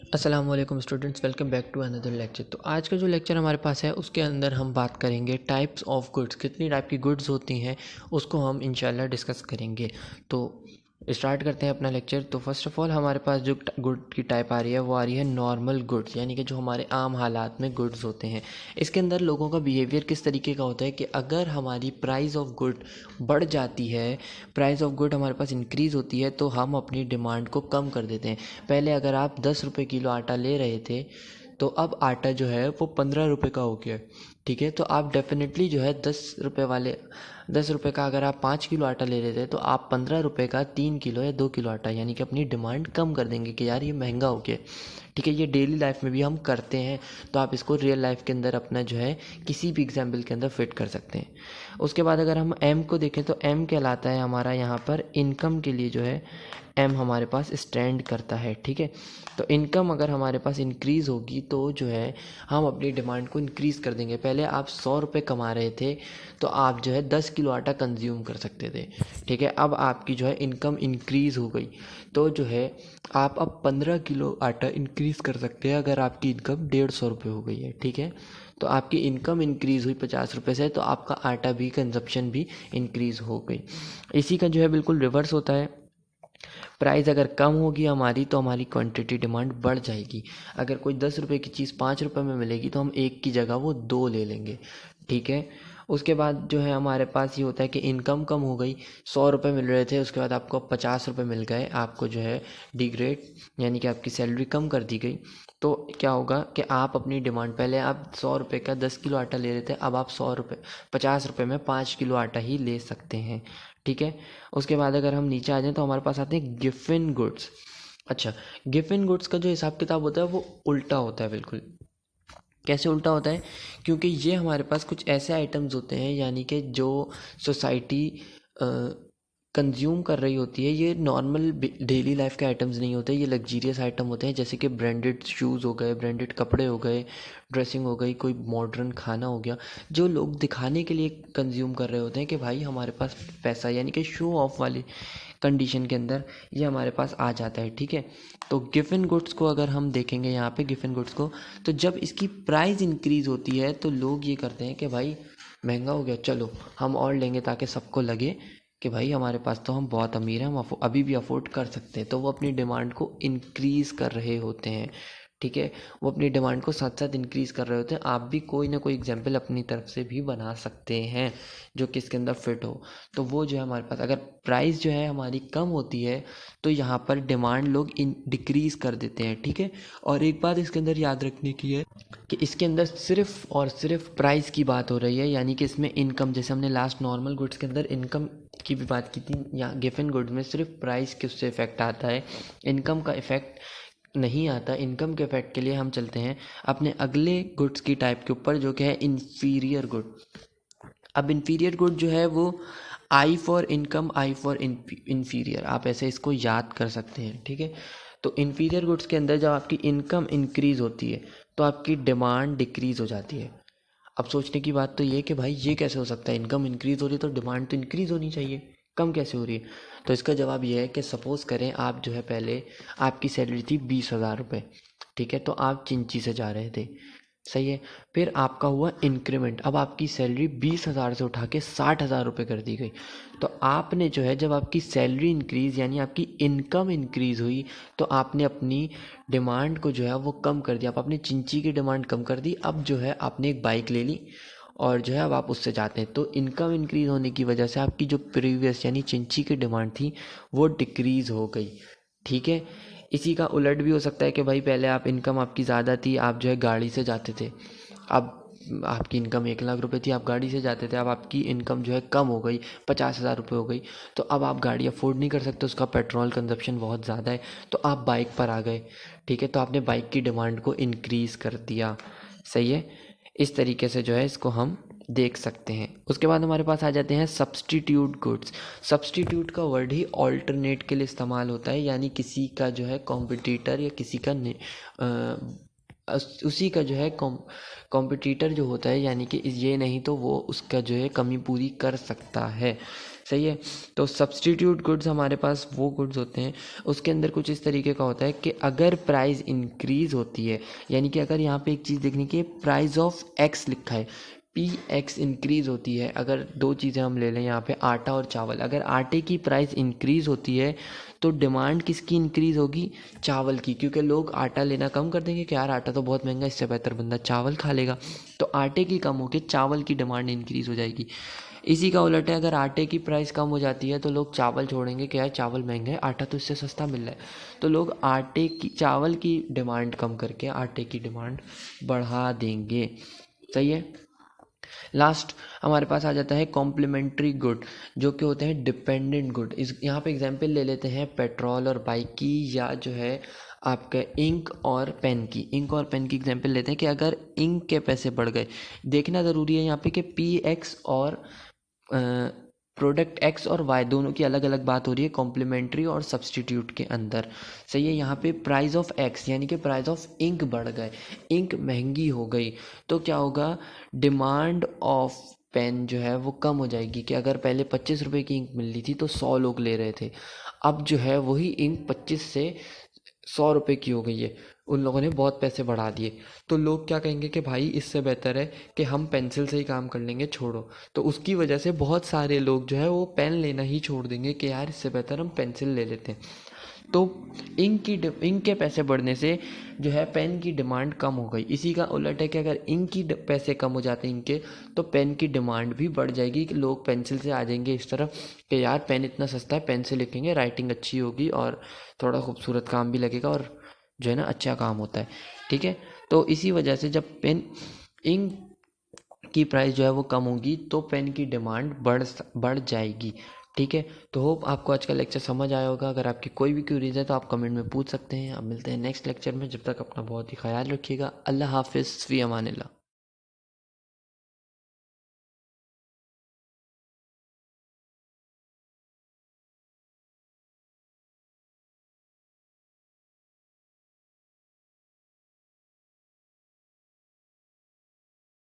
अस्सलाम वालेकुम students, welcome back to another lecture. तो आज का जो लेक्चर हमारे पास है उसके अंदर हम बात करेंगे टाइप्स ऑफ गुड्स, कितनी टाइप की गुड्स होती हैं उसको हम इंशाल्लाह डिस्कस करेंगे। तो स्टार्ट करते हैं अपना लेक्चर। तो फर्स्ट ऑफ ऑल हमारे पास जो गुड की टाइप आ रही है वो आ रही है नॉर्मल गुड्स, यानी कि जो हमारे आम हालात में गुड्स होते हैं। इसके अंदर लोगों का बिहेवियर किस तरीके का होता है कि अगर हमारी प्राइस ऑफ गुड बढ़ जाती है, प्राइस ऑफ गुड हमारे पास इंक्रीज़ होती है, तो हम अपनी डिमांड को कम कर देते हैं। पहले अगर आप 10 रुपये किलो आटा ले रहे थे, तो अब आटा जो है वो 15 रुपये का हो गया। ठीक है, तो आप डेफिनेटली जो है 10 रुपये का अगर आप 5 किलो आटा ले रहे थे, तो आप 15 रुपये का 3 किलो या 2 किलो आटा, यानी कि अपनी डिमांड कम कर देंगे कि यार ये महंगा हो गया। ठीक है, ये डेली लाइफ में भी हम करते हैं, तो आप इसको रियल लाइफ के अंदर अपना जो है किसी भी एग्जाम्पल के अंदर फिट कर सकते हैं। उसके बाद अगर हम एम को देखें तो एम कहलाता है हमारा यहाँ पर इनकम के लिए जो है एम हमारे पास स्टैंड करता है। ठीक है, तो इनकम अगर हमारे पास इंक्रीज़ होगी तो जो है हम अपनी डिमांड को इंक्रीज़ कर देंगे। पहले आप 100 रुपये कमा रहे थे, तो आप जो है 10 किलो आटा कंज्यूम कर सकते थे। ठीक है, अब आपकी जो है इनकम इंक्रीज़ हो गई, तो जो है आप अब 15 किलो आटा इंक्रीज़ कर सकते हैं अगर आपकी इनकम 150 रुपये हो गई है। ठीक है, तो आपकी इनकम इंक्रीज़ हुई 50 रुपये से, तो आपका आटा भी कंजप्शन भी इंक्रीज़ हो गई। इसी का जो है बिल्कुल रिवर्स होता है। प्राइस अगर कम होगी हमारी, तो हमारी क्वांटिटी डिमांड बढ़ जाएगी। अगर कोई 10 रुपये की चीज़ 5 रुपये में मिलेगी, तो हम एक की जगह वो दो ले लेंगे। ठीक है, उसके बाद जो है हमारे पास ये होता है कि इनकम कम हो गई, 100 रुपये मिल रहे थे, उसके बाद आपको 50 रुपये मिल गए, आपको जो है डिग्रेड यानी कि आपकी सैलरी कम कर दी गई। तो क्या होगा कि आप अपनी डिमांड, पहले आप 100 रुपये का 10 किलो आटा ले रहे थे, अब आप 100 रुपये 50 रुपये में 5 किलो आटा ही ले सकते हैं। ठीक है, उसके बाद अगर हम नीचे आ जाएं तो हमारे पास आते हैं गिफिन गुड्स। अच्छा, गिफिन गुड्स का जो हिसाब किताब होता है वो उल्टा होता है बिल्कुल। कैसे उल्टा होता है? क्योंकि ये हमारे पास कुछ ऐसे आइटम्स होते हैं, यानी कि जो सोसाइटी कंज्यूम कर रही होती है, ये नॉर्मल डेली लाइफ के आइटम्स नहीं होते, ये लग्जीरियस आइटम होते हैं, जैसे कि ब्रांडेड शूज़ हो गए, ब्रांडेड कपड़े हो गए, ड्रेसिंग हो गई, कोई मॉडर्न खाना हो गया, जो लोग दिखाने के लिए कंज्यूम कर रहे होते हैं कि भाई हमारे पास पैसा, यानी कि शो ऑफ वाली कंडीशन के अंदर ये हमारे पास आ जाता है। ठीक है, तो गिफिन गुड्स को अगर हम देखेंगे यहाँ पे गिफिन गुड्स को, तो जब इसकी प्राइस इंक्रीज़ होती है तो लोग ये करते हैं कि भाई महंगा हो गया, चलो हम और लेंगे, ताकि सबको लगे कि भाई हमारे पास तो हम बहुत अमीर हैं, हम अभी भी अफोर्ड कर सकते हैं। तो वो अपनी डिमांड को इंक्रीज़ कर रहे होते हैं। ठीक है, वो अपनी डिमांड को साथ साथ इंक्रीज़ कर रहे होते हैं। आप भी कोई ना कोई एग्जाम्पल अपनी तरफ से भी बना सकते हैं जो कि इसके अंदर फिट हो। तो वो जो है हमारे पास, अगर प्राइस जो है हमारी कम होती है, तो यहाँ पर डिमांड लोग डिक्रीज़ कर देते हैं। ठीक है, और एक बात इसके अंदर याद रखने की है कि इसके अंदर सिर्फ और सिर्फ प्राइस की बात हो रही है, यानी कि इसमें इनकम, जैसे हमने लास्ट नॉर्मल गुड्स के अंदर इनकम की भी बात की थी, यहाँ गिफिन गुड्स में सिर्फ प्राइस के उससे इफेक्ट आता है, इनकम का इफेक्ट नहीं आता। इनकम के इफेक्ट के लिए हम चलते हैं अपने अगले गुड्स की टाइप के ऊपर, जो कि है इन्फीरियर गुड। अब इन्फीरियर गुड जो है वो I for income, I for inferior, आप ऐसे इसको याद कर सकते हैं। ठीक है, तो इन्फीरियर गुड्स के अंदर जब आपकी इनकम इंक्रीज़ होती है, तो आपकी डिमांड डिक्रीज़ हो जाती है। अब सोचने की बात तो ये कि भाई ये कैसे हो सकता है, इनकम इंक्रीज़ हो रही है तो डिमांड तो इंक्रीज़ होनी चाहिए, कम कैसे हो रही है? तो इसका जवाब ये है कि सपोज़ करें आप जो है पहले आपकी सैलरी थी 20,000 रुपये। ठीक है, तो आप चिंची से जा रहे थे, सही है। फिर आपका हुआ इंक्रीमेंट, अब आपकी सैलरी 20,000 से उठा के 60,000 रुपये कर दी गई। तो आपने जो है, जब आपकी सैलरी इंक्रीज़ यानी आपकी इनकम इंक्रीज़ हुई, तो आपने अपनी डिमांड को जो है वो कम कर दिया, आप अपनी चिंची की डिमांड कम कर दी। अब जो है आपने एक बाइक ले ली और जो है अब आप उससे जाते हैं, तो इनकम इंक्रीज़ होने की वजह से आपकी जो प्रीवियस यानी चिंची की डिमांड थी वो डिक्रीज़ हो गई। ठीक है, इसी का उलट भी हो सकता है कि भाई पहले आप इनकम आपकी ज़्यादा थी, आप जो है गाड़ी से जाते थे, अब आपकी इनकम 1 लाख रुपए थी, आप गाड़ी से जाते थे, अब आपकी इनकम जो है कम हो गई, 50,000 रुपये हो गई, तो अब आप गाड़ी अफोर्ड नहीं कर सकते, उसका पेट्रोल कंजप्शन बहुत ज़्यादा है, तो आप बाइक पर आ गए। ठीक है, तो आपने बाइक की डिमांड को इंक्रीज़ कर दिया, सही है। इस तरीके से जो है इसको हम देख सकते हैं। उसके बाद हमारे पास आ जाते हैं सब्सटीट्यूट गुड्स। सब्सटीट्यूट का वर्ड ही ऑल्टरनेट के लिए इस्तेमाल होता है, यानी किसी का जो है कॉम्पिटिटर या किसी का उसी का जो है कॉम्पिटिटर जो होता है, यानी कि ये नहीं तो वो उसका जो है कमी पूरी कर सकता है। सही है। तो सब्सटीट्यूट गुड्स हमारे पास वो गुड्स होते हैं, उसके अंदर कुछ इस तरीके का होता है कि अगर प्राइस इंक्रीज़ होती है, यानी कि अगर यहाँ पे एक चीज़ देखने की प्राइस ऑफ एक्स लिखा है, पी एक्स इंक्रीज़ होती है, अगर दो चीज़ें हम ले लें यहाँ पे आटा और चावल, अगर आटे की प्राइस इंक्रीज़ होती है तो डिमांड किसकी इंक्रीज़ होगी? चावल की, क्योंकि लोग आटा लेना कम कर देंगे कि यार आटा तो बहुत महंगा, इससे बेहतर बंदा चावल खा लेगा। तो आटे की कम होकर चावल की डिमांड इंक्रीज़ हो जाएगी। इसी का उलट है, अगर आटे की प्राइस कम हो जाती है तो लोग चावल छोड़ेंगे कि यार चावल महंगा है, आटा तो इससे सस्ता मिल रहा है। तो लोग चावल की डिमांड कम करके आटे की डिमांड बढ़ा देंगे। सही है। लास्ट हमारे पास आ जाता है कॉम्प्लीमेंट्री गुड, जो कि होते हैं डिपेंडेंट गुड। इस यहाँ पे एग्जांपल ले लेते हैं पेट्रोल और बाइक की, या जो है आपका इंक और पेन की। इंक और पेन की एग्जांपल लेते हैं कि अगर इंक के पैसे बढ़ गए, देखना ज़रूरी है यहाँ पे कि पी एक्स और प्रोडक्ट एक्स और वाई दोनों की अलग अलग बात हो रही है कॉम्प्लीमेंट्री और सब्सटीट्यूट के अंदर। सही है। यहाँ पे प्राइस ऑफ एक्स यानी कि प्राइस ऑफ इंक बढ़ गए, इंक महंगी हो गई, तो क्या होगा? डिमांड ऑफ पेन जो है वो कम हो जाएगी। कि अगर पहले 25 रुपए की इंक मिल रही थी तो 100 लोग ले रहे थे, अब जो है वही इंक 25 से 100 रुपए की हो गई है, उन लोगों ने बहुत पैसे बढ़ा दिए। तो लोग क्या कहेंगे कि भाई इससे बेहतर है कि हम पेंसिल से ही काम कर लेंगे, छोड़ो। तो उसकी वजह से बहुत सारे लोग जो है वो पेन लेना ही छोड़ देंगे कि यार इससे बेहतर हम पेंसिल ले लेते हैं। तो इंक के पैसे बढ़ने से जो है पेन की डिमांड कम हो गई। इसी का उलट है कि अगर इंक की पैसे कम हो जाते हैं इनके, तो पेन की डिमांड भी बढ़ जाएगी कि लोग पेंसिल से आ जाएंगे इस तरफ कि यार पेन इतना सस्ता है, पेन से लिखेंगे, राइटिंग अच्छी होगी और थोड़ा खूबसूरत काम भी लगेगा और जो है ना अच्छा काम होता है। ठीक है। तो इसी वजह से जब पेन इंक की प्राइस जो है वो कम होगी तो पेन की डिमांड बढ़ जाएगी। ठीक है। तो होप आपको आज का लेक्चर समझ आया होगा। अगर आपकी कोई भी क्वेरीज है तो आप कमेंट में पूछ सकते हैं। अब मिलते हैं नेक्स्ट लेक्चर में, जब तक अपना बहुत ही ख्याल रखिएगा। अल्लाह हाफिज़, फ़ी अमानिल्लाह।